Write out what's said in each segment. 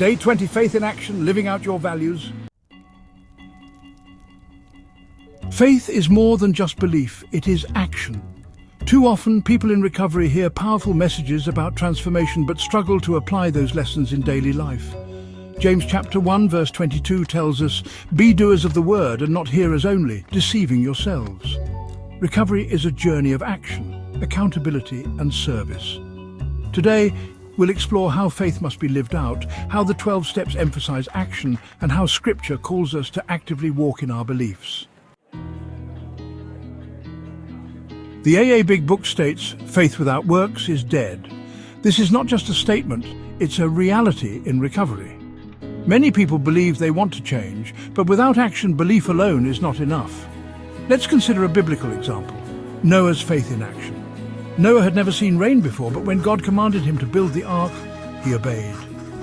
Day 20, Faith in Action, Living Out Your Values. Faith is more than just belief, it is action. Too often, people in recovery hear powerful messages about transformation but struggle to apply those lessons in daily life. James chapter 1 verse 22 tells us, "Be doers of the word and not hearers only, deceiving yourselves." Recovery is a journey of action, accountability and service. Today, we'll explore how faith must be lived out, how the 12 steps emphasize action, and how Scripture calls us to actively walk in our beliefs. The AA Big Book states, "Faith without works is dead." This is not just a statement, it's a reality in recovery. Many people believe they want to change, but without action, belief alone is not enough. Let's consider a biblical example, Noah's faith in action. Noah had never seen rain before, but when God commanded him to build the ark, he obeyed.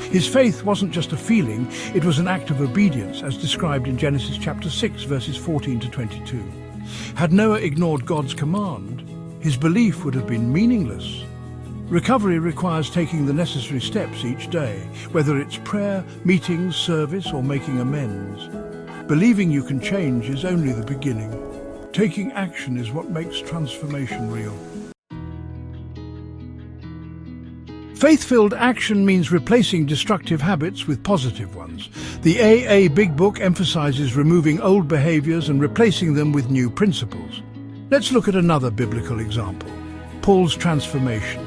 His faith wasn't just a feeling, it was an act of obedience, as described in Genesis chapter 6, verses 14 to 22. Had Noah ignored God's command, his belief would have been meaningless. Recovery requires taking the necessary steps each day, whether it's prayer, meetings, service, or making amends. Believing you can change is only the beginning. Taking action is what makes transformation real. Faith-filled action means replacing destructive habits with positive ones. The AA Big Book emphasizes removing old behaviors and replacing them with new principles. Let's look at another biblical example, Paul's transformation.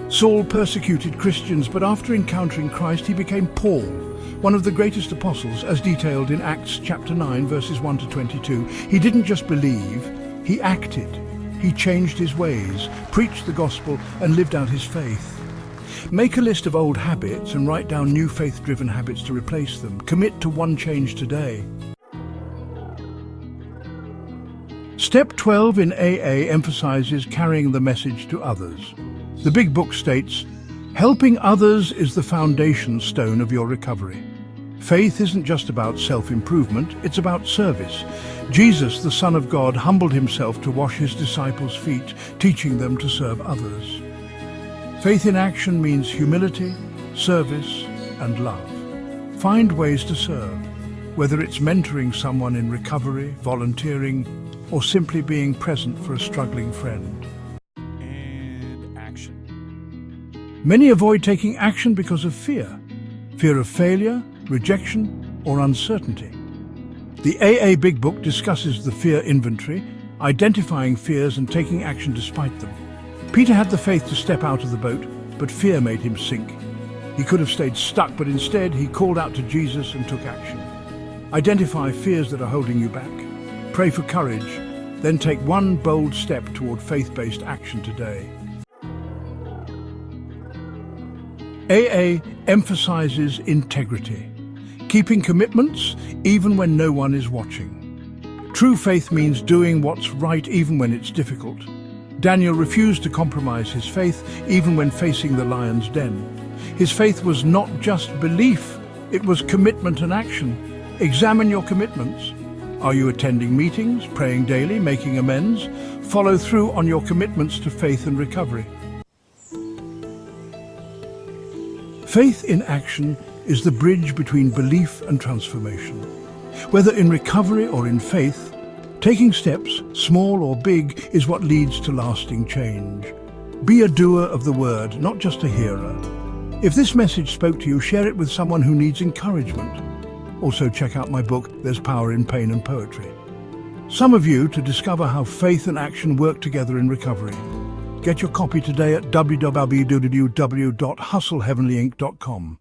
Saul persecuted Christians, but after encountering Christ, he became Paul, one of the greatest apostles, as detailed in Acts chapter 9, verses 1 to 22. He didn't just believe, he acted. He changed his ways, preached the gospel, and lived out his faith. Make a list of old habits and write down new faith-driven habits to replace them. Commit to one change today. Step 12 in AA emphasizes carrying the message to others. The Big Book states, "Helping others is the foundation stone of your recovery." Faith isn't just about self-improvement, it's about service. Jesus, the Son of God, humbled himself to wash his disciples' feet, teaching them to serve others. Faith in action means humility, service, and love. Find ways to serve, whether it's mentoring someone in recovery, volunteering, or simply being present for a struggling friend. And action. Many avoid taking action because of fear of failure, rejection, or uncertainty. The AA Big Book discusses the fear inventory, identifying fears and taking action despite them. Peter had the faith to step out of the boat, but fear made him sink. He could have stayed stuck, but instead he called out to Jesus and took action. Identify fears that are holding you back. Pray for courage, then take one bold step toward faith-based action today. AA emphasizes integrity, keeping commitments even when no one is watching. True faith means doing what's right even when it's difficult. Daniel refused to compromise his faith even when facing the lion's den. His faith was not just belief, it was commitment and action. Examine your commitments. Are you attending meetings, praying daily, making amends? Follow through on your commitments to faith and recovery. Faith in action is the bridge between belief and transformation. Whether in recovery or in faith, taking steps, small or big, is what leads to lasting change. Be a doer of the word, not just a hearer. If this message spoke to you, share it with someone who needs encouragement. Also check out my book, There's Power in Pain and Poetry. Some of you to discover how faith and action work together in recovery. Get your copy today at www.hustleheavenlyinc.com.